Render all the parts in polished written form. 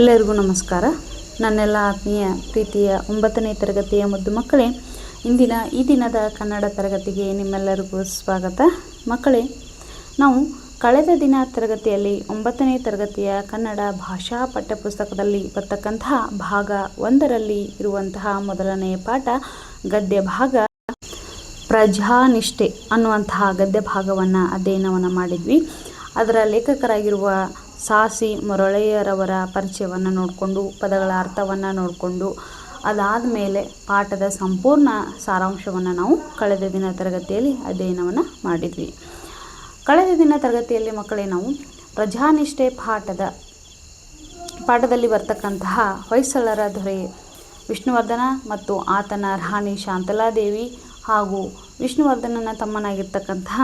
ಎಲ್ಲರಿಗೂ ನಮಸ್ಕಾರ. ನನ್ನೆಲ್ಲ ಆತ್ಮೀಯ ಪ್ರೀತಿಯ 9ನೇ ತರಗತಿಯ ಮುದ್ದು ಮಕ್ಕಳೇ, ಈ ದಿನದ ಕನ್ನಡ ತರಗತಿಗೆ ನಿಮ್ಮೆಲ್ಲರಿಗೂ ಸ್ವಾಗತ. ಮಕ್ಕಳೇ, ನಾವು ಕಳೆದ ದಿನ ತರಗತಿಯಲ್ಲಿ 9ನೇ ತರಗತಿಯ ಕನ್ನಡ ಭಾಷಾ ಪಠ್ಯಪುಸ್ತಕದಲ್ಲಿ ಬರ್ತಕ್ಕಂತಹ ಭಾಗ 1ರಲ್ಲಿ ಇರುವಂತಹ ಮೊದಲನೆಯ ಪಾಠ ಗದ್ಯ ಭಾಗ ಪ್ರಜಾನಿಷ್ಠೆ ಅನ್ನುವಂತಹ ಗದ್ಯ ಭಾಗವನ್ನು ಅಧ್ಯಯನವನ್ನು ಮಾಡಿದ್ವಿ. ಅದರ ಲೇಖಕರಾಗಿರುವ ಸಾಸಿ ಮೊರಳೆಯರವರ ಪರಿಚಯವನ್ನು ನೋಡಿಕೊಂಡು, ಪದಗಳ ಅರ್ಥವನ್ನು ನೋಡಿಕೊಂಡು, ಅದಾದ ಮೇಲೆ ಪಾಠದ ಸಂಪೂರ್ಣ ಸಾರಾಂಶವನ್ನು ನಾವು ಕಳೆದ ದಿನ ತರಗತಿಯಲ್ಲಿ ಅಧ್ಯಯನವನ್ನು ಮಾಡಿದ್ವಿ. ಕಳೆದ ದಿನ ತರಗತಿಯಲ್ಲಿ ಮಕ್ಕಳೇ ನಾವು ಪ್ರಜಾನಿಷ್ಠೆ ಪಾಠದಲ್ಲಿ ಬರ್ತಕ್ಕಂತಹ ಹೊಯ್ಸಳರ ದೊರೆ ವಿಷ್ಣುವರ್ಧನ ಮತ್ತು ಆತನ ರಾಣಿ ಶಾಂತಲಾದೇವಿ ಹಾಗೂ ವಿಷ್ಣುವರ್ಧನನ ತಮ್ಮನಾಗಿರ್ತಕ್ಕಂತಹ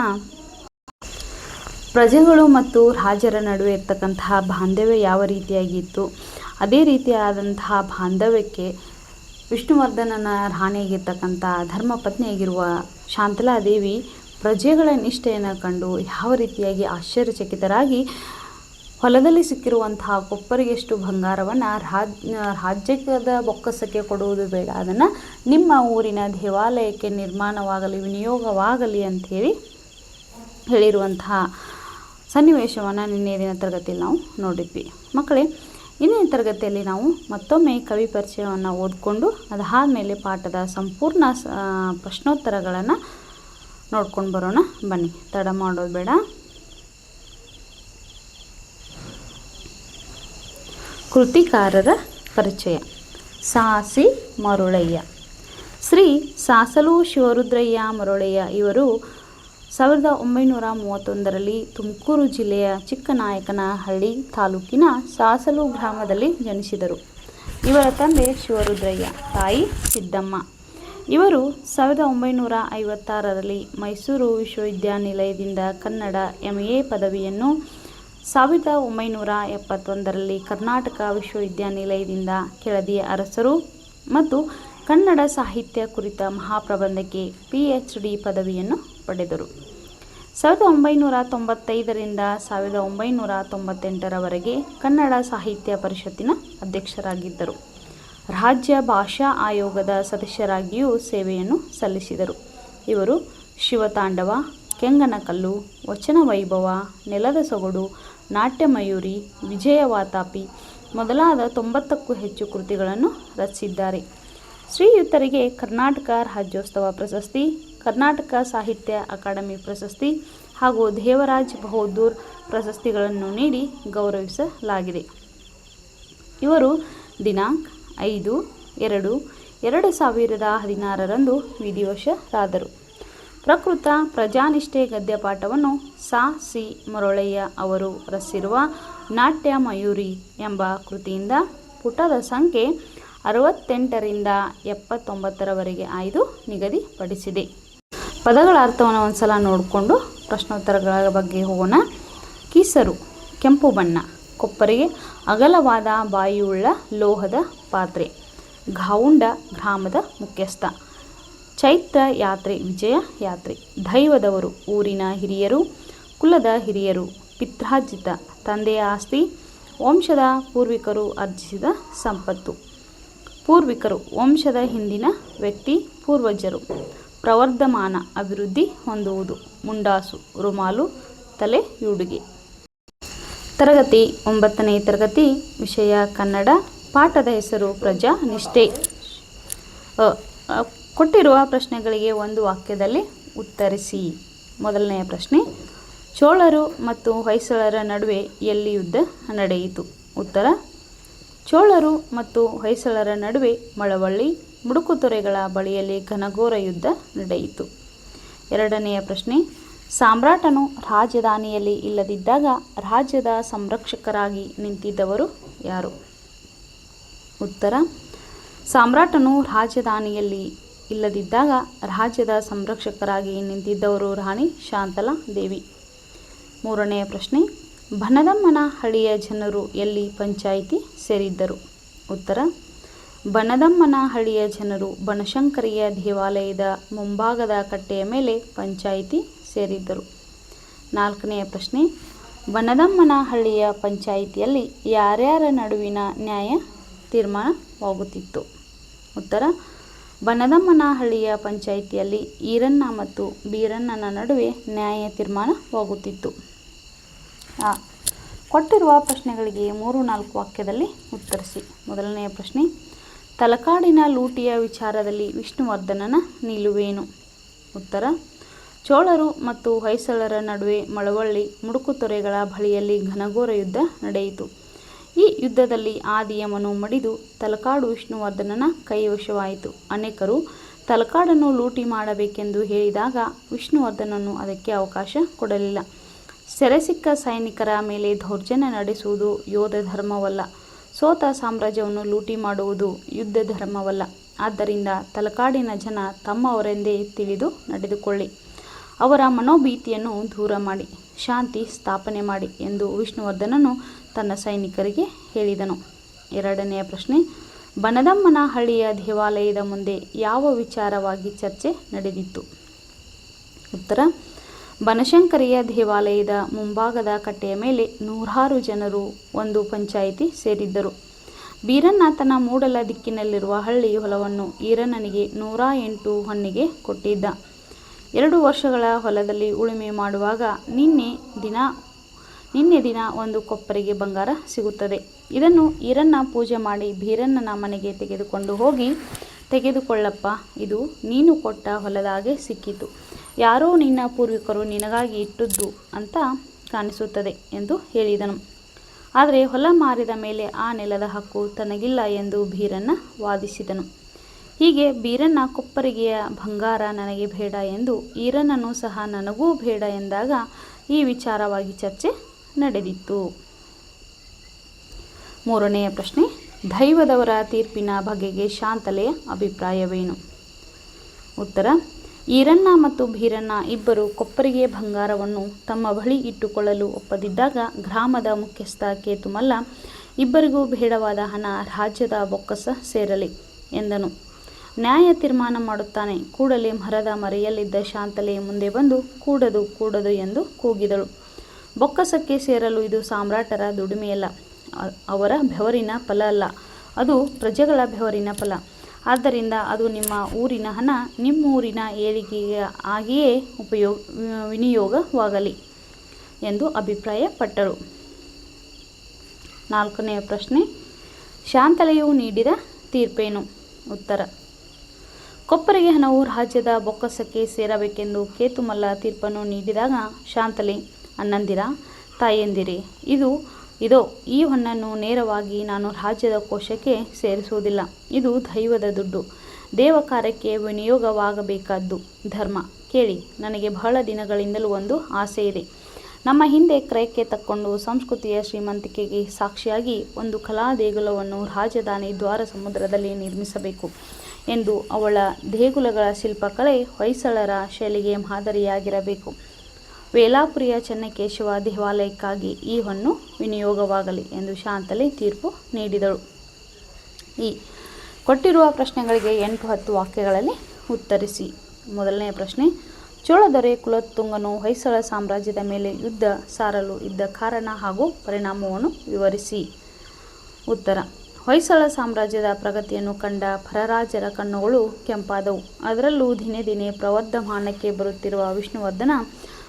ಪ್ರಜೆಗಳು ಮತ್ತು ರಾಜರ ನಡುವೆ ಇರ್ತಕ್ಕಂತಹ ಬಾಂಧವ್ಯ ಯಾವ ರೀತಿಯಾಗಿತ್ತು, ಅದೇ ರೀತಿಯಾದಂತಹ ಬಾಂಧವ್ಯಕ್ಕೆ ವಿಷ್ಣುವರ್ಧನನ ರಾಣಿಯಾಗಿರ್ತಕ್ಕಂಥ ಧರ್ಮಪತ್ನಿಯಾಗಿರುವ ಶಾಂತಲಾದೇವಿ ಪ್ರಜೆಗಳ ನಿಷ್ಠೆಯನ್ನು ಕಂಡು ಯಾವ ರೀತಿಯಾಗಿ ಆಶ್ಚರ್ಯಚಕಿತರಾಗಿ ಹೊಲದಲ್ಲಿ ಸಿಕ್ಕಿರುವಂತಹ ಕೊಪ್ಪರಿಗೆಷ್ಟು ಬಂಗಾರವನ್ನು ರಾಜ್ಯದ ಬೊಕ್ಕಸಕ್ಕೆ ಕೊಡುವುದು ಬೇಡ, ಅದನ್ನು ನಿಮ್ಮ ಊರಿನ ದೇವಾಲಯಕ್ಕೆ ನಿರ್ಮಾಣವಾಗಲಿ, ವಿನಿಯೋಗವಾಗಲಿ ಅಂಥೇಳಿ ಹೇಳಿರುವಂತಹ ಸನ್ನಿವೇಶವನ್ನು ನಿನ್ನೆ ದಿನ ತರಗತಿಯಲ್ಲಿ ನಾವು ನೋಡಿದ್ವಿ. ಮಕ್ಕಳೇ, ಇಂದಿನ ತರಗತಿಯಲ್ಲಿ ನಾವು ಮತ್ತೊಮ್ಮೆ ಕವಿ ಪರಿಚಯವನ್ನು ಓದಿಕೊಂಡು ಅದಾದಮೇಲೆ ಪಾಠದ ಸಂಪೂರ್ಣ ಪ್ರಶ್ನೋತ್ತರಗಳನ್ನು ನೋಡ್ಕೊಂಡು ಬರೋಣ. ಬನ್ನಿ, ತಡ ಮಾಡೋದು ಬೇಡ. ಕೃತಿಕಾರರ ಪರಿಚಯ. ಸಾಸಿ ಮರುಳಯ್ಯ. ಶ್ರೀ ಸಾಸಲು ಶಿವರುದ್ರಯ್ಯ ಮರುಳಯ್ಯ ಇವರು 1931ರಲ್ಲಿ ತುಮಕೂರು ಜಿಲ್ಲೆಯ ಚಿಕ್ಕನಾಯಕನಹಳ್ಳಿ ತಾಲೂಕಿನ ಸಾಸಲು ಗ್ರಾಮದಲ್ಲಿ ಜನಿಸಿದರು. ಇವರ ತಂದೆ ಶಿವರುದ್ರಯ್ಯ, ತಾಯಿ ಸಿದ್ದಮ್ಮ. ಇವರು 1956ರಲ್ಲಿ ಮೈಸೂರು ವಿಶ್ವವಿದ್ಯಾನಿಲಯದಿಂದ ಕನ್ನಡ MA ಪದವಿಯನ್ನು, 1971ರಲ್ಲಿ ಕರ್ನಾಟಕ ವಿಶ್ವವಿದ್ಯಾನಿಲಯದಿಂದ ಕೆಳದಿಯ ಅರಸರು ಮತ್ತು ಕನ್ನಡ ಸಾಹಿತ್ಯ ಕುರಿತ ಮಹಾಪ್ರಬಂಧಕ್ಕೆ PhD ಪದವಿಯನ್ನು ಪಡೆದರು. 1995ರಿಂದ 1998ರವರೆಗೆ ಕನ್ನಡ ಸಾಹಿತ್ಯ ಪರಿಷತ್ತಿನ ಅಧ್ಯಕ್ಷರಾಗಿದ್ದರು. ರಾಜ್ಯ ಭಾಷಾ ಆಯೋಗದ ಸದಸ್ಯರಾಗಿಯೂ ಸೇವೆಯನ್ನು ಸಲ್ಲಿಸಿದರು. ಇವರು ಶಿವತಾಂಡವ, ಕೆಂಗನಕಲ್ಲು, ವಚನ ವೈಭವ, ನೆಲದ ಸೊಗಡು, ನಾಟ್ಯಮಯೂರಿ, ವಿಜಯವಾತಾಪಿ ಮೊದಲಾದ 90ಕ್ಕೂ ಹೆಚ್ಚು ಕೃತಿಗಳನ್ನು ರಚಿಸಿದ್ದಾರೆ. ಶ್ರೀಯುತರಿಗೆ ಕರ್ನಾಟಕ ರಾಜ್ಯೋತ್ಸವ ಪ್ರಶಸ್ತಿ, ಕರ್ನಾಟಕ ಸಾಹಿತ್ಯ ಅಕಾಡೆಮಿ ಪ್ರಶಸ್ತಿ ಹಾಗೂ ದೇವರಾಜ್ ಬಹದ್ದೂರ್ ಪ್ರಶಸ್ತಿಗಳನ್ನು ನೀಡಿ ಗೌರವಿಸಲಾಗಿದೆ. ಇವರು ದಿನಾಂಕ 5/2/2016ರಂದು ವಿಧಿವಶರಾದರು. ಪ್ರಕೃತ ಪ್ರಜಾನಿಷ್ಠೆ ಗದ್ಯ ಪಾಠವನ್ನು ಸಿ ಮೊರಳೆಯ್ಯ ಅವರು ರಚಿಸಿರುವ ನಾಟ್ಯ ಮಯೂರಿ ಎಂಬ ಕೃತಿಯಿಂದ ಪುಟದ ಸಂಖ್ಯೆ 68ರಿಂದ 79ರವರೆಗೆ ಆಯ್ದು ನಿಗದಿಪಡಿಸಿದೆ. ಪದಗಳ ಅರ್ಥವನ್ನು ಒಂದ್ಸಲ ನೋಡಿಕೊಂಡು ಪ್ರಶ್ನೋತ್ತರಗಳ ಬಗ್ಗೆ ಹೋಗೋಣ. ಕೀಸರು ಕೆಂಪು ಬಣ್ಣ, ಕೊಪ್ಪರಿಗೆ ಅಗಲವಾದ ಬಾಯಿಯುಳ್ಳ ಲೋಹದ ಪಾತ್ರೆ. ಗಾವುಂಡ ಗ್ರಾಮದ ಮುಖ್ಯಸ್ಥ. ಚೈತ್ರ ಯಾತ್ರೆ ವಿಜಯ ಯಾತ್ರೆ. ದೈವದವರು ಊರಿನ ಹಿರಿಯರು, ಕುಲದ ಹಿರಿಯರು, ಪಿತ್ರಾರ್ಜಿತ ತಂದೆಯ ಆಸ್ತಿ, ವಂಶದ ಪೂರ್ವಿಕರು ಅರ್ಜಿಸಿದ ಸಂಪತ್ತು. ಪೂರ್ವಿಕರು ವಂಶದ ಹಿಂದಿನ ವ್ಯಕ್ತಿ, ಪೂರ್ವಜರು. ಪ್ರವರ್ಧಮಾನ ಅಭಿವೃದ್ಧಿ ಹೊಂದುವುದು. ಮುಂಡಾಸು ರುಮಾಲು, ತಲೆಯುಡುಗೆ. ತರಗತಿ 9ನೇ ತರಗತಿ, ವಿಷಯ ಕನ್ನಡ. ಪಾಠದ ಹೆಸರು ಪ್ರಜಾನಿಷ್ಠೆ. ಕೊಟ್ಟಿರುವ ಪ್ರಶ್ನೆಗಳಿಗೆ ಒಂದು ವಾಕ್ಯದಲ್ಲಿ ಉತ್ತರಿಸಿ. ಮೊದಲನೆಯ ಪ್ರಶ್ನೆ, ಚೋಳರು ಮತ್ತು ಹೊಯ್ಸಳರ ನಡುವೆ ಎಲ್ಲಿ ಯುದ್ಧ ನಡೆಯಿತು? ಉತ್ತರ, ಚೋಳರು ಮತ್ತು ಹೊಯ್ಸಳರ ನಡುವೆ ಮಳವಳ್ಳಿ, ಮುಡುಕುತೊರೆಗಳ ಬಳಿಯಲ್ಲಿ ಘನಘೋರ ಯುದ್ಧ ನಡೆಯಿತು. ಎರಡನೆಯ ಪ್ರಶ್ನೆ, ಸಾಮ್ರಾಟನು ರಾಜಧಾನಿಯಲ್ಲಿ ಇಲ್ಲದಿದ್ದಾಗ ರಾಜ್ಯದ ಸಂರಕ್ಷಕರಾಗಿ ನಿಂತಿದ್ದವರು ಯಾರು? ಉತ್ತರ, ಸಾಮ್ರಾಟನು ರಾಜಧಾನಿಯಲ್ಲಿ ಇಲ್ಲದಿದ್ದಾಗ ರಾಜ್ಯದ ಸಂರಕ್ಷಕರಾಗಿ ನಿಂತಿದ್ದವರು ರಾಣಿ ಶಾಂತಲಾದೇವಿ. ಮೂರನೆಯ ಪ್ರಶ್ನೆ, ಬನದಮ್ಮನ ಹಳ್ಳಿಯ ಜನರು ಎಲ್ಲಿ ಪಂಚಾಯಿತಿ ಸೇರಿದ್ದರು? ಉತ್ತರ, ಬನದಮ್ಮನ ಹಳ್ಳಿಯ ಜನರು ಬನಶಂಕರಿಯ ದೇವಾಲಯದ ಮುಂಭಾಗದ ಕಟ್ಟೆಯ ಮೇಲೆ ಪಂಚಾಯಿತಿ ಸೇರಿದ್ದರು. ನಾಲ್ಕನೆಯ ಪ್ರಶ್ನೆ, ಬನದಮ್ಮನಹಳ್ಳಿಯ ಪಂಚಾಯಿತಿಯಲ್ಲಿ ಯಾರ್ಯಾರ ನಡುವಿನ ನ್ಯಾಯ ತೀರ್ಮಾನವಾಗುತ್ತಿತ್ತು? ಉತ್ತರ: ಬನದಮ್ಮನಹಳ್ಳಿಯ ಪಂಚಾಯಿತಿಯಲ್ಲಿ ಈರಣ್ಣ ಮತ್ತು ಬೀರಣ್ಣನ ನಡುವೆ ನ್ಯಾಯ ತೀರ್ಮಾನವಾಗುತ್ತಿತ್ತು. ಕೊಟ್ಟಿರುವ ಪ್ರಶ್ನೆಗಳಿಗೆ 3-4 ವಾಕ್ಯದಲ್ಲಿ ಉತ್ತರಿಸಿ. ಮೊದಲನೆಯ ಪ್ರಶ್ನೆ: ತಲಕಾಡಿನ ಲೂಟಿಯ ವಿಚಾರದಲ್ಲಿ ವಿಷ್ಣುವರ್ಧನನ ನಿಲುವೇನು? ಉತ್ತರ: ಚೋಳರು ಮತ್ತು ಹೊಯ್ಸಳರ ನಡುವೆ ಮಳವಳ್ಳಿ ಮುಡುಕುತೊರೆಗಳ ಬಳಿಯಲ್ಲಿ ಘನಘೋರ ಯುದ್ಧ ನಡೆಯಿತು. ಈ ಯುದ್ಧದಲ್ಲಿ ಆದಿಯಮನು ಮಡಿದು ತಲಕಾಡು ವಿಷ್ಣುವರ್ಧನನ ಕೈವಶವಾಯಿತು. ಅನೇಕರು ತಲಕಾಡನ್ನು ಲೂಟಿ ಮಾಡಬೇಕೆಂದು ಹೇಳಿದಾಗ ವಿಷ್ಣುವರ್ಧನನು ಅದಕ್ಕೆ ಅವಕಾಶ ಕೊಡಲಿಲ್ಲ. ಸೆರೆಸಿಕ್ಕ ಸೈನಿಕರ ಮೇಲೆ ದೌರ್ಜನ್ಯ ನಡೆಸುವುದು ಯೋಧ ಧರ್ಮವಲ್ಲ. ಸೋತ ಸಾಮ್ರಾಜ್ಯವನ್ನು ಲೂಟಿ ಮಾಡುವುದು ಯುದ್ಧ ಧರ್ಮವಲ್ಲ. ಆದ್ದರಿಂದ ತಲಕಾಡಿನ ಜನ ತಮ್ಮವರೆಂದೇ ತಿಳಿದು ನಡೆದುಕೊಳ್ಳಿ. ಅವರ ಮನೋಭೀತಿಯನ್ನು ದೂರ ಮಾಡಿ ಶಾಂತಿ ಸ್ಥಾಪನೆ ಮಾಡಿ ಎಂದು ವಿಷ್ಣುವರ್ಧನನು ತನ್ನ ಸೈನಿಕರಿಗೆ ಹೇಳಿದನು. ಎರಡನೆಯ ಪ್ರಶ್ನೆ: ಬನದಮ್ಮನಹಳ್ಳಿಯ ದೇವಾಲಯದ ಮುಂದೆ ಯಾವ ವಿಚಾರವಾಗಿ ಚರ್ಚೆ ನಡೆದಿತ್ತು? ಉತ್ತರ: ಬನಶಂಕರಿಯ ದೇವಾಲಯದ ಮುಂಭಾಗದ ಕಟ್ಟೆಯ ಮೇಲೆ 100 ಜನರು ಒಂದು ಪಂಚಾಯಿತಿ ಸೇರಿದ್ದರು. ಬೀರಣ್ಣ ತನ್ನ ಮೂಡಲ ದಿಕ್ಕಿನಲ್ಲಿರುವ ಹಳ್ಳಿ ಹೊಲವನ್ನು ಈರಣ್ಣನಿಗೆ 108 ಹೊನ್ನಿಗೆ ಕೊಟ್ಟಿದ್ದ. 2 ವರ್ಷಗಳ ಹೊಲದಲ್ಲಿ ಉಳುಮೆ ಮಾಡುವಾಗ ನಿನ್ನೆ ದಿನ ಒಂದು ಕೊಪ್ಪರಿಗೆ ಬಂಗಾರ ಸಿಗುತ್ತದೆ. ಇದನ್ನು ಈರಣ್ಣ ಪೂಜೆ ಮಾಡಿ ಬೀರಣ್ಣನ ಮನೆಗೆ ತೆಗೆದುಕೊಂಡು ಹೋಗಿ, ತೆಗೆದುಕೊಳ್ಳಪ್ಪ, ಇದು ನೀನು ಕೊಟ್ಟ ಹೊಲದಾಗೆ ಸಿಕ್ಕಿತು. ಯಾರೋ ನಿನ್ನ ಪೂರ್ವಿಕರು ನಿನಗಾಗಿ ಇಟ್ಟದ್ದು ಅಂತ ಕಾಣಿಸುತ್ತದೆ ಎಂದು ಹೇಳಿದನು. ಆದರೆ ಹೊಲ ಮಾರಿದ ಮೇಲೆ ಆ ನೆಲದ ಹಕ್ಕು ತನಗಿಲ್ಲ ಎಂದು ಬೀರಣ್ಣ ವಾದಿಸಿದನು. ಹೀಗೆ ಬೀರಣ್ಣ ಕೊಪ್ಪರಿಗೆಯ ಬಂಗಾರ ನನಗೆ ಬೇಡ ಎಂದು, ಈರಣ್ಣನೂ ಸಹ ನನಗೂ ಬೇಡ ಎಂದಾಗ ಈ ವಿಚಾರವಾಗಿ ಚರ್ಚೆ ನಡೆದಿತ್ತು. ಮೂರನೆಯ ಪ್ರಶ್ನೆ: ದೈವದವರ ತೀರ್ಪಿನ ಬಗೆಗೆ ಶಾಂತಲೆಯ ಅಭಿಪ್ರಾಯವೇನು? ಉತ್ತರ: ಈರಣ್ಣ ಮತ್ತು ಬೀರಣ್ಣ ಇಬ್ಬರು ಕೊಪ್ಪರಿಗೆ ಬಂಗಾರವನ್ನು ತಮ್ಮ ಬಳಿ ಇಟ್ಟುಕೊಳ್ಳಲು ಒಪ್ಪದಿದ್ದಾಗ ಗ್ರಾಮದ ಮುಖ್ಯಸ್ಥ ಕೇತುಮಲ್ಲ ಇಬ್ಬರಿಗೂ ಬೇಡವಾದ ಹಣ ರಾಜ್ಯದ ಬೊಕ್ಕಸ ಸೇರಲಿ ಎಂದನು. ನ್ಯಾಯ ತೀರ್ಮಾನ ಮಾಡುತ್ತಾನೆ. ಕೂಡಲೇ ಮರದ ಮರೆಯಲ್ಲಿದ್ದ ಶಾಂತಲೆ ಮುಂದೆ ಬಂದು ಕೂಡದು ಕೂಡದು ಎಂದು ಕೂಗಿದಳು. ಬೊಕ್ಕಸಕ್ಕೆ ಸೇರಲು ಇದು ಸಾಮ್ರಾಟರ ದುಡಿಮೆಯಲ್ಲ, ಅವರ ಬೆವರಿನ ಫಲ ಅಲ್ಲ, ಅದು ಪ್ರಜೆಗಳ ಬೆವರಿನ ಫಲ. ಆದ್ದರಿಂದ ಅದು ನಿಮ್ಮ ಊರಿನ ಹಣ ನಿಮ್ಮೂರಿನ ಏಳಿಗೆಗೆ ಆಗಿಯೇ ವಿನಿಯೋಗವಾಗಲಿ ಎಂದು ಅಭಿಪ್ರಾಯಪಟ್ಟಳು. ನಾಲ್ಕನೆಯ ಪ್ರಶ್ನೆ: ಶಾಂತಲೆಯು ನೀಡಿದ ತೀರ್ಪೇನು? ಉತ್ತರ: ಕೊಪ್ಪರಿಗೆ ಹಣವು ರಾಜ್ಯದ ಬೊಕ್ಕಸಕ್ಕೆ ಸೇರಬೇಕೆಂದು ಕೇತುಮಲ್ಲ ತೀರ್ಪನ್ನು ನೀಡಿದಾಗ ಶಾಂತಲೆ, ಅಣ್ಣಂದಿರ, ತಾಯಂದಿರೇ, ಇದೋ ಈ ಹೊನ್ನನ್ನು ನೇರವಾಗಿ ನಾನು ರಾಜ್ಯದ ಕೋಶಕ್ಕೆ ಸೇರಿಸುವುದಿಲ್ಲ. ಇದು ದೈವದ ದುಡ್ಡು, ದೇವ ಕಾರ್ಯಕ್ಕೆ ವಿನಿಯೋಗವಾಗಬೇಕಾದ್ದು ಧರ್ಮ. ಕೇಳಿ, ನನಗೆ ಬಹಳ ದಿನಗಳಿಂದಲೂ ಒಂದು ಆಸೆ ಇದೆ. ನಮ್ಮ ಹಿಂದೆ ಕ್ರಯಕ್ಕೆ ತಕ್ಕೊಂಡು ಸಂಸ್ಕೃತಿಯ ಶ್ರೀಮಂತಿಕೆಗೆ ಸಾಕ್ಷಿಯಾಗಿ ಒಂದು ಕಲಾ ದೇಗುಲವನ್ನು ರಾಜಧಾನಿ ದ್ವಾರ ಸಮುದ್ರದಲ್ಲಿ ನಿರ್ಮಿಸಬೇಕು ಎಂದು. ಅವಳ ದೇಗುಲಗಳ ಶಿಲ್ಪಕಲೆ ಹೊಯ್ಸಳರ ಶೈಲಿಗೆ ಮಾದರಿಯಾಗಿರಬೇಕು. ವೇಲಾಪುರಿಯ ಚೆನ್ನಕೇಶವ ದೇವಾಲಯಕ್ಕಾಗಿ ಈ ಹೊನ್ನು ವಿನಿಯೋಗವಾಗಲಿ ಎಂದು ಶಾಂತಲೆ ತೀರ್ಪು ನೀಡಿದಳು. ಕೊಟ್ಟಿರುವ ಪ್ರಶ್ನೆಗಳಿಗೆ 8-10 ವಾಕ್ಯಗಳಲ್ಲಿ ಉತ್ತರಿಸಿ. ಮೊದಲನೆಯ ಪ್ರಶ್ನೆ: ಚೋಳದೊರೆ ಕುಲೋತ್ತುಂಗನು ಹೊಯ್ಸಳ ಸಾಮ್ರಾಜ್ಯದ ಮೇಲೆ ಯುದ್ಧ ಸಾರಲು ಇದ್ದ ಕಾರಣ ಹಾಗೂ ಪರಿಣಾಮವನ್ನು ವಿವರಿಸಿ. ಉತ್ತರ: ಹೊಯ್ಸಳ ಸಾಮ್ರಾಜ್ಯದ ಪ್ರಗತಿಯನ್ನು ಕಂಡ ಪರರಾಜರ ಕಣ್ಣುಗಳು ಕೆಂಪಾದವು. ಅದರಲ್ಲೂ ದಿನೇ ದಿನೇ ಪ್ರವರ್ಧಮಾನಕ್ಕೆ ಬರುತ್ತಿರುವ ವಿಷ್ಣುವರ್ಧನ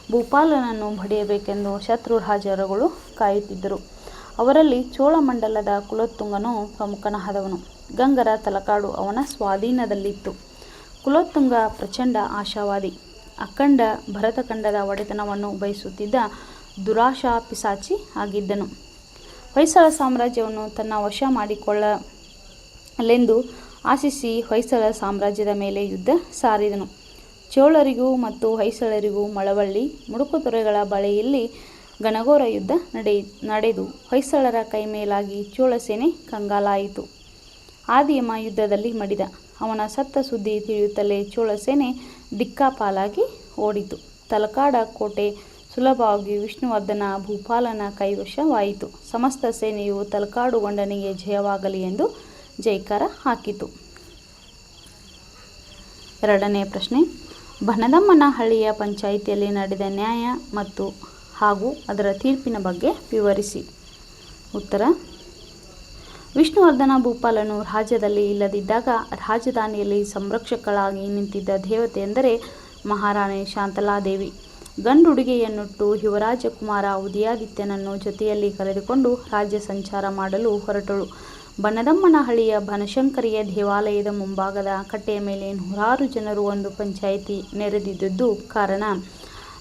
ಭೂಪಾಲನನ್ನು ಹೊಡೆಯಬೇಕೆಂದು ಶತ್ರು ರಾಜರುಗಳು ಕಾಯುತ್ತಿದ್ದರು. ಅವರಲ್ಲಿ ಚೋಳಮಂಡಲದ ಕುಲೋತ್ತುಂಗನು ಪ್ರಮುಖನಾದವನು. ಗಂಗರ ತಲಕಾಡು ಅವನ ಸ್ವಾಧೀನದಲ್ಲಿತ್ತು. ಕುಲೋತ್ತುಂಗ ಪ್ರಚಂಡ ಆಶಾವಾದಿ, ಅಖಂಡ ಭರತಖಂಡದ ಒಡೆತನವನ್ನು ಬಯಸುತ್ತಿದ್ದ ದುರಾಶಾ ಪಿಶಾಚಿ ಆಗಿದ್ದನು. ಹೊಯ್ಸಳ ಸಾಮ್ರಾಜ್ಯವನ್ನು ತನ್ನ ವಶ ಮಾಡಿಕೊಳ್ಳಲೆಂದು ಆಶಿಸಿ ಹೊಯ್ಸಳ ಸಾಮ್ರಾಜ್ಯದ ಮೇಲೆ ಯುದ್ಧ ಸಾರಿದನು. ಚೋಳರಿಗೂ ಮತ್ತು ಹೊಯ್ಸಳರಿಗೂ ಮಳವಳ್ಳಿ ಮುಡುಕುತೊರೆಗಳ ಬಳಿಯಲ್ಲಿ ಘನಘೋರ ಯುದ್ಧ ನಡೆದು ಹೊಯ್ಸಳರ ಕೈಮೇಲಾಗಿ ಚೋಳ ಸೇನೆ ಕಂಗಾಲಾಯಿತು. ಆದಿಯಮ ಯುದ್ಧದಲ್ಲಿ ಮಡಿದ. ಅವನ ಸತ್ತ ಸುದ್ದಿ ತಿಳಿಯುತ್ತಲೇ ಚೋಳ ಸೇನೆ ದಿಕ್ಕಾಪಾಲಾಗಿ ಓಡಿತು. ತಲಕಾಡ ಕೋಟೆ ಸುಲಭವಾಗಿ ವಿಷ್ಣುವರ್ಧನ ಭೂಪಾಲನ ಕೈವಶವಾಯಿತು. ಸಮಸ್ತ ಸೇನೆಯು ತಲಕಾಡುಗೊಂಡನಿಗೆ ಜಯವಾಗಲಿ ಎಂದು ಜೈಕಾರ ಹಾಕಿತು. ಎರಡನೇ ಪ್ರಶ್ನೆ: ಬನದಮ್ಮನಹಳ್ಳಿಯ ಪಂಚಾಯಿತಿಯಲ್ಲಿ ನಡೆದ ನ್ಯಾಯ ಮತ್ತು ಹಾಗೂ ಅದರ ತೀರ್ಪಿನ ಬಗ್ಗೆ ವಿವರಿಸಿ. ಉತ್ತರ: ವಿಷ್ಣುವರ್ಧನ ಭೂಪಾಲನು ರಾಜ್ಯದಲ್ಲಿ ಇಲ್ಲದಿದ್ದಾಗ ರಾಜಧಾನಿಯಲ್ಲಿ ಸಂರಕ್ಷಕಳಾಗಿ ನಿಂತಿದ್ದ ದೇವತೆ ಎಂದರೆ ಮಹಾರಾಣಿ ಶಾಂತಲಾದೇವಿ. ಗಂಡುಡುಗೆಯನ್ನುಟ್ಟು ಯುವರಾಜ ಕುಮಾರ ಉದಯಾದಿತ್ಯನನ್ನು ಜೊತೆಯಲ್ಲಿ ಕರೆದುಕೊಂಡು ರಾಜ್ಯ ಸಂಚಾರ ಮಾಡಲು ಹೊರಟಳು. ಬನದಮ್ಮನಹಳ್ಳಿಯ ಬನಶಂಕರಿಯ ದೇವಾಲಯದ ಮುಂಭಾಗದ ಕಟ್ಟೆಯ ಮೇಲೆ ನೂರಾರು ಜನರು ಒಂದು ಪಂಚಾಯಿತಿ ನೆರೆದಿದ್ದುದು ಕಾರಣ.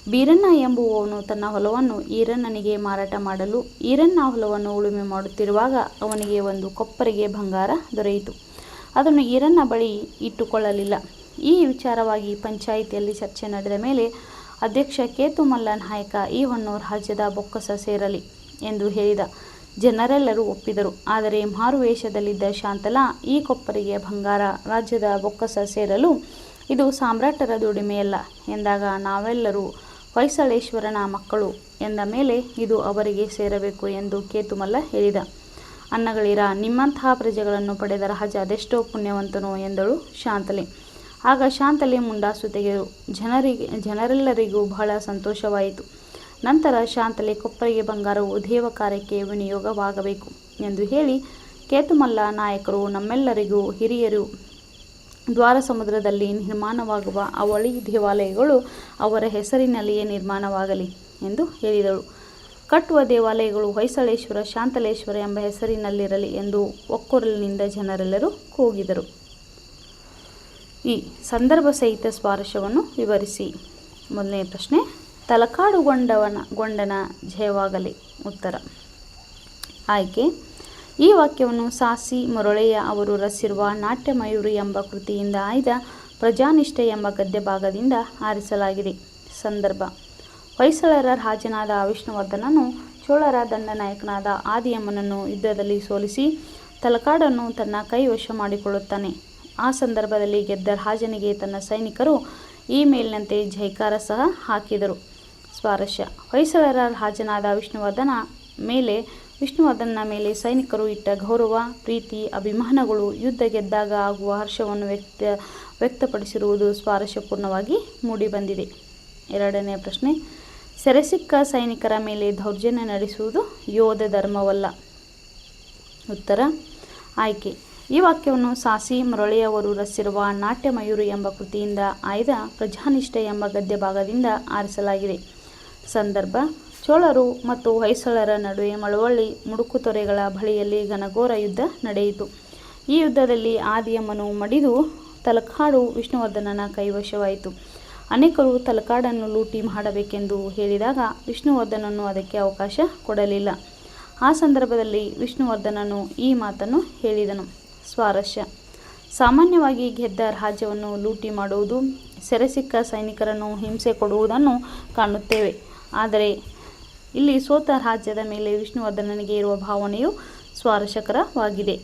ಬೀರಣ್ಣ ಎಂಬುವವನು ತನ್ನ ಹೊಲವನ್ನು ಈರಣ್ಣನಿಗೆ ಮಾರಾಟ ಮಾಡಲು ಈರಣ್ಣ ಹೊಲವನ್ನು ಉಳುಮೆ ಮಾಡುತ್ತಿರುವಾಗ ಅವನಿಗೆ ಒಂದು ಕೊಪ್ಪರಿಗೆ ಬಂಗಾರ ದೊರೆಯಿತು. ಅದನ್ನು ಈರಣ್ಣ ಬಳಿ ಇಟ್ಟುಕೊಳ್ಳಲಿಲ್ಲ. ಈ ವಿಚಾರವಾಗಿ ಪಂಚಾಯಿತಿಯಲ್ಲಿ ಚರ್ಚೆ ನಡೆದ ಮೇಲೆ ಅಧ್ಯಕ್ಷ ಕೇತುಮಲ್ಲ ನಾಯಕ ಈ ಹೊನ್ನು ರಾಜ್ಯದ ಬೊಕ್ಕಸ ಸೇರಲಿ ಎಂದು ಹೇಳಿದ. ಜನರೆಲ್ಲರೂ ಒಪ್ಪಿದರು. ಆದರೆ ಮಾರುವೇಷದಲ್ಲಿದ್ದ ಶಾಂತಲಾ ಈ ಕೊಪ್ಪರಿಗೆ ಬಂಗಾರ ರಾಜ್ಯದ ಬೊಕ್ಕಸ ಸೇರಲು ಇದು ಸಾಮ್ರಾಟರ ದುಡಿಮೆಯಲ್ಲ ಎಂದಾಗ ನಾವೆಲ್ಲರೂ ಹೊಯ್ಸಳೇಶ್ವರನ ಮಕ್ಕಳು ಎಂದ ಮೇಲೆ ಇದು ಅವರಿಗೆ ಸೇರಬೇಕು ಎಂದು ಕೇತುಮಲ್ಲ ಹೇಳಿದ. ಅನ್ನಗಳಿರ, ನಿಮ್ಮಂತಹ ಪ್ರಜೆಗಳನ್ನು ಪಡೆದ ರಾಜ ಅದೆಷ್ಟೋ ಪುಣ್ಯವಂತನೋ ಎಂದಳು ಶಾಂತಲೆ. ಆಗ ಶಾಂತಲೆ ಮುಂಡಾಸು ತೆಗೆದರು. ಜನರೆಲ್ಲರಿಗೂ ಬಹಳ ಸಂತೋಷವಾಯಿತು. ನಂತರ ಶಾಂತಲೆ ಕೊಪ್ಪರಿಗೆ ಬಂಗಾರವು ದೇವ ಕಾರ್ಯಕ್ಕೆ ವಿನಿಯೋಗವಾಗಬೇಕು ಎಂದು ಹೇಳಿ, ಕೇತುಮಲ್ಲ ನಾಯಕರು ನಮ್ಮೆಲ್ಲರಿಗೂ ಹಿರಿಯರು ದ್ವಾರಸಮುದ್ರದಲ್ಲಿ ನಿರ್ಮಾಣವಾಗುವ ಅವಳಿ ದೇವಾಲಯಗಳು ಅವರ ಹೆಸರಿನಲ್ಲಿಯೇ ನಿರ್ಮಾಣವಾಗಲಿ ಎಂದು ಹೇಳಿದಳು. ಕಟ್ಟುವ ದೇವಾಲಯಗಳು ಹೊಯ್ಸಳೇಶ್ವರ, ಶಾಂತಲೇಶ್ವರ ಎಂಬ ಹೆಸರಿನಲ್ಲಿರಲಿ ಎಂದು ಒಕ್ಕೊರಲಿನಿಂದ ಜನರೆಲ್ಲರೂ ಕೂಗಿದರು. ಈ ಸಂದರ್ಭ ಸಹಿತ ಸ್ವಾರಸ್ಯವನ್ನು ವಿವರಿಸಿ. ಮೊದಲನೇ ಪ್ರಶ್ನೆ: ತಲಕಾಡು ಗೊಂಡನ ಜಯವಾಗಲಿ. ಉತ್ತರ: ಆಯ್ಕೆ: ಈ ವಾಕ್ಯವನ್ನು ಸಾಸಿ ಮೊರಳೆಯ ಅವರು ರಚಿಸಿರುವ ನಾಟ್ಯಮಯೂರಿ ಎಂಬ ಕೃತಿಯಿಂದ ಆಯ್ದ ಪ್ರಜಾನಿಷ್ಠೆ ಎಂಬ ಗದ್ಯ ಭಾಗದಿಂದ ಆರಿಸಲಾಗಿದೆ. ಸಂದರ್ಭ: ಹೊಯ್ಸಳರ ರಾಜನಾದ ವಿಷ್ಣುವರ್ಧನನು ಚೋಳರ ದಂಡನಾಯಕನಾದ ಆದಿಯಮ್ಮನನ್ನು ಯುದ್ಧದಲ್ಲಿ ಸೋಲಿಸಿ ತಲಕಾಡನ್ನು ತನ್ನ ಕೈವಶ ಮಾಡಿಕೊಳ್ಳುತ್ತಾನೆ. ಆ ಸಂದರ್ಭದಲ್ಲಿ ಗೆದ್ದ ರಾಜನಿಗೆ ತನ್ನ ಸೈನಿಕರು ಈ ಮೇಲಿನಂತೆ ಜೈಕಾರ ಸಹ ಹಾಕಿದರು. ಸ್ವಾರಸ್ಯ: ಹೊಯ್ಸಳರ ರಾಜನಾದ ವಿಷ್ಣುವರ್ಧನನ ಮೇಲೆ ಸೈನಿಕರು ಇಟ್ಟ ಗೌರವ, ಪ್ರೀತಿ, ಅಭಿಮಾನಗಳು ಯುದ್ಧ ಗೆದ್ದಾಗ ಆಗುವ ಹರ್ಷವನ್ನು ವ್ಯಕ್ತಪಡಿಸಿರುವುದು ಸ್ವಾರಸ್ಯಪೂರ್ಣವಾಗಿ ಮೂಡಿಬಂದಿದೆ. ಎರಡನೇ ಪ್ರಶ್ನೆ: ಸೆರೆಸಿಕ್ಕ ಸೈನಿಕರ ಮೇಲೆ ದೌರ್ಜನ್ಯ ನಡೆಸುವುದು ಯೋಧ ಧರ್ಮವಲ್ಲ. ಉತ್ತರ: ಆಯ್ಕೆ: ಈ ವಾಕ್ಯವನ್ನು ಸಾಸಿ ಮೊರಳೆಯವರು ರಚಿಸಿರುವ ನಾಟ್ಯಮಯೂರಿ ಎಂಬ ಕೃತಿಯಿಂದ ಆಯ್ದ ಪ್ರಜಾನಿಷ್ಠೆ ಎಂಬ ಗದ್ಯ ಭಾಗದಿಂದ ಆರಿಸಲಾಗಿದೆ. ಸಂದರ್ಭ: ಚೋಳರು ಮತ್ತು ಹೊಯ್ಸಳರ ನಡುವೆ ಮಳವಳ್ಳಿ ಮುಡುಕುತೊರೆಗಳ ಬಳಿಯಲ್ಲಿ ಘನಘೋರ ಯುದ್ಧ ನಡೆಯಿತು. ಈ ಯುದ್ಧದಲ್ಲಿ ಆದಿಯಮ್ಮನು ಮಡಿದು ತಲಕಾಡು ವಿಷ್ಣುವರ್ಧನನ ಕೈವಶವಾಯಿತು. ಅನೇಕರು ತಲಕಾಡನ್ನು ಲೂಟಿ ಮಾಡಬೇಕೆಂದು ಹೇಳಿದಾಗ ವಿಷ್ಣುವರ್ಧನನು ಅದಕ್ಕೆ ಅವಕಾಶ ಕೊಡಲಿಲ್ಲ. ಆ ಸಂದರ್ಭದಲ್ಲಿ ವಿಷ್ಣುವರ್ಧನನು ಈ ಮಾತನ್ನು ಹೇಳಿದನು. ಸ್ವಾರಸ್ಯ: ಸಾಮಾನ್ಯವಾಗಿ ಗೆದ್ದ ರಾಜ್ಯವನ್ನು ಲೂಟಿ ಮಾಡುವುದು, ಸೆರೆಸಿಕ್ಕ ಸೈನಿಕರನ್ನು ಹಿಂಸೆ ಕೊಡುವುದನ್ನು ಕಾಣುತ್ತೇವೆ. ಆದರೆ ಇಲ್ಲಿ ಸೋತ ರಾಜ್ಯದ ಮೇಲೆ ವಿಷ್ಣುವರ್ಧನನಿಗೆ ಇರುವ ಭಾವನೆಯು ಸ್ವಾರಸ್ಯಕರವಾಗಿದೆ.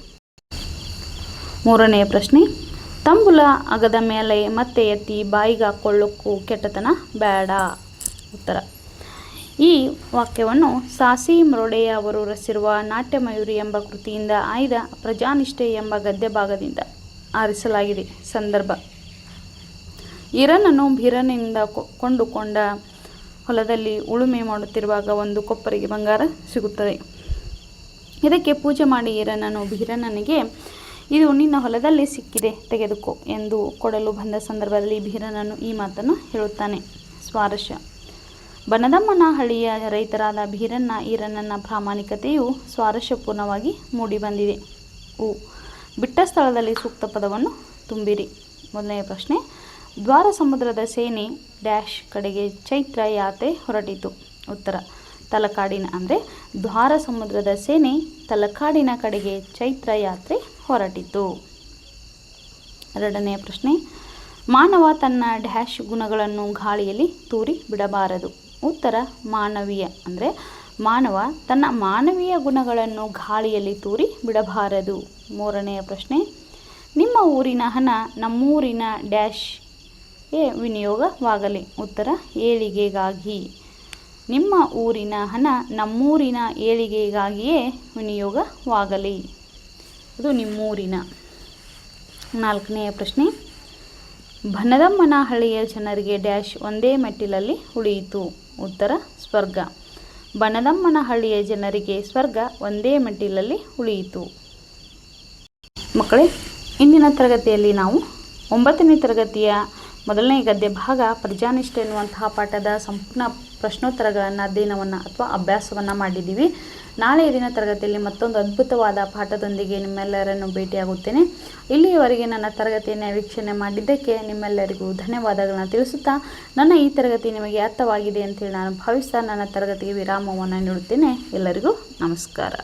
ಮೂರನೆಯ ಪ್ರಶ್ನೆ: ತಂಬುಲ ಅಗದ ಮೇಲೆ ಮತ್ತೆ ಎತ್ತಿ ಬಾಯಿಗಾಕೊಳ್ಳೋಕ್ಕೂ ಕೆಟ್ಟತನ ಬೇಡ. ಉತ್ತರ: ಈ ವಾಕ್ಯವನ್ನು ಸಾಸಿ ಮೊರಳೆಯ ಅವರು ರಚಿಸಿರುವ ನಾಟ್ಯಮಯೂರಿ ಎಂಬ ಕೃತಿಯಿಂದ ಆಯ್ದ ಪ್ರಜಾನಿಷ್ಠೆ ಎಂಬ ಗದ್ಯ ಭಾಗದಿಂದ ಆರಿಸಲಾಗಿದೆ. ಸಂದರ್ಭ: ಈರಣ್ಣನು ಬೀರಣ್ಣನಿಂದ ಕೊಂಡುಕೊಂಡ ಹೊಲದಲ್ಲಿ ಉಳುಮೆ ಮಾಡುತ್ತಿರುವಾಗ ಒಂದು ಕೊಪ್ಪರಿಗೆ ಬಂಗಾರ ಸಿಗುತ್ತದೆ. ಇದಕ್ಕೆ ಪೂಜೆ ಮಾಡಿ ಈರಣ್ಣನು ಬೀರಣ್ಣನಿಗೆ ಇದು ನಿನ್ನ ಹೊಲದಲ್ಲಿ ಸಿಕ್ಕಿದೆ, ತೆಗೆದುಕೋ ಎಂದು ಕೊಡಲು ಬಂದ ಸಂದರ್ಭದಲ್ಲಿ ಬೀರಣ್ಣನು ಈ ಮಾತನ್ನು ಹೇಳುತ್ತಾನೆ. ಸ್ವಾರಸ್ಯ: ಬನದಮ್ಮನಹಳ್ಳಿಯ ರೈತರಾದ ಬೀರಣ್ಣ ಈರಣ್ಣನ ಪ್ರಾಮಾಣಿಕತೆಯು ಸ್ವಾರಸ್ಯಪೂರ್ಣವಾಗಿ ಮೂಡಿಬಂದಿದೆ. ಬಿಟ್ಟ ಸ್ಥಳದಲ್ಲಿ ಸೂಕ್ತ ಪದವನ್ನು ತುಂಬಿರಿ. ಮೊದಲನೆಯ ಪ್ರಶ್ನೆ: ದ್ವಾರ ಸಮುದ್ರದ ಸೇನೆ ಡ್ಯಾಶ್ ಕಡೆಗೆ ಚೈತ್ರ ಯಾತ್ರೆ ಹೊರಟಿತು. ಉತ್ತರ: ತಲಕಾಡಿನ ಅಂದರೆ ದ್ವಾರ ಸಮುದ್ರದ ಸೇನೆ ತಲಕಾಡಿನ ಕಡೆಗೆ ಚೈತ್ರ ಯಾತ್ರೆ ಹೊರಟಿತು. ಎರಡನೆಯ ಪ್ರಶ್ನೆ: ಮಾನವ ತನ್ನ ಡ್ಯಾಶ್ ಗುಣಗಳನ್ನು ಗಾಳಿಯಲ್ಲಿ ತೂರಿ ಬಿಡಬಾರದು. ಉತ್ತರ: ಮಾನವೀಯ ಅಂದರೆ ಮಾನವ ತನ್ನ ಮಾನವೀಯ ಗುಣಗಳನ್ನು ಗಾಳಿಯಲ್ಲಿ ತೂರಿ ಬಿಡಬಾರದು. ಮೂರನೆಯ ಪ್ರಶ್ನೆ: ನಿಮ್ಮ ಊರಿನ ಹಣ ನಮ್ಮೂರಿನ ಡ್ಯಾಶ್ಗೆ ವಿನಿಯೋಗವಾಗಲಿ. ಉತ್ತರ: ಏಳಿಗೆಗಾಗಿ. ನಿಮ್ಮ ಊರಿನ ಹಣ ನಮ್ಮೂರಿನ ಏಳಿಗೆಗಾಗಿಯೇ ವಿನಿಯೋಗವಾಗಲಿ. ಅದು ನಿಮ್ಮೂರಿನ. ನಾಲ್ಕನೆಯ ಪ್ರಶ್ನೆ: ಬನದಮ್ಮನಹಳ್ಳಿಯ ಜನರಿಗೆ ಡ್ಯಾಶ್ ಒಂದೇ ಮೆಟ್ಟಿಲಲ್ಲಿ ಉಳಿಯಿತು. ಉತ್ತರ: ಸ್ವರ್ಗ. ಬನದಮ್ಮನಹಳ್ಳಿಯ ಜನರಿಗೆ ಸ್ವರ್ಗ ಒಂದೇ ಮೆಟ್ಟಿಲಲ್ಲಿ ಉಳಿಯಿತು. ಮಕ್ಕಳೇ, ಇಂದಿನ ತರಗತಿಯಲ್ಲಿ ನಾವು 9ನೇ ತರಗತಿಯ ಮೊದಲನೇ ಗದ್ಯ ಭಾಗ ಪ್ರಜಾನಿಷ್ಠೆ ಎನ್ನುವಂತಹ ಪಾಠದ ಸಂಪೂರ್ಣ ಪ್ರಶ್ನೋತ್ತರಗಳನ್ನು ಅಧ್ಯಯನವನ್ನು ಅಥವಾ ಅಭ್ಯಾಸವನ್ನು ಮಾಡಿದ್ದೀವಿ. ನಾಳೆಯ ದಿನ ತರಗತಿಯಲ್ಲಿ ಮತ್ತೊಂದು ಅದ್ಭುತವಾದ ಪಾಠದೊಂದಿಗೆ ನಿಮ್ಮೆಲ್ಲರನ್ನು ಭೇಟಿಯಾಗುತ್ತೇನೆ. ಇಲ್ಲಿಯವರೆಗೆ ನನ್ನ ತರಗತಿಯನ್ನು ವೀಕ್ಷಣೆ ಮಾಡಿದ್ದಕ್ಕೆ ನಿಮ್ಮೆಲ್ಲರಿಗೂ ಧನ್ಯವಾದಗಳನ್ನು ತಿಳಿಸುತ್ತಾ, ನನ್ನ ಈ ತರಗತಿ ನಿಮಗೆ ಅರ್ಥವಾಗಿದೆ ಅಂತೇಳಿ ನಾನು ಭಾವಿಸ್ತಾ ನನ್ನ ತರಗತಿಗೆ ವಿರಾಮವನ್ನು ನೀಡುತ್ತೇನೆ. ಎಲ್ಲರಿಗೂ ನಮಸ್ಕಾರ.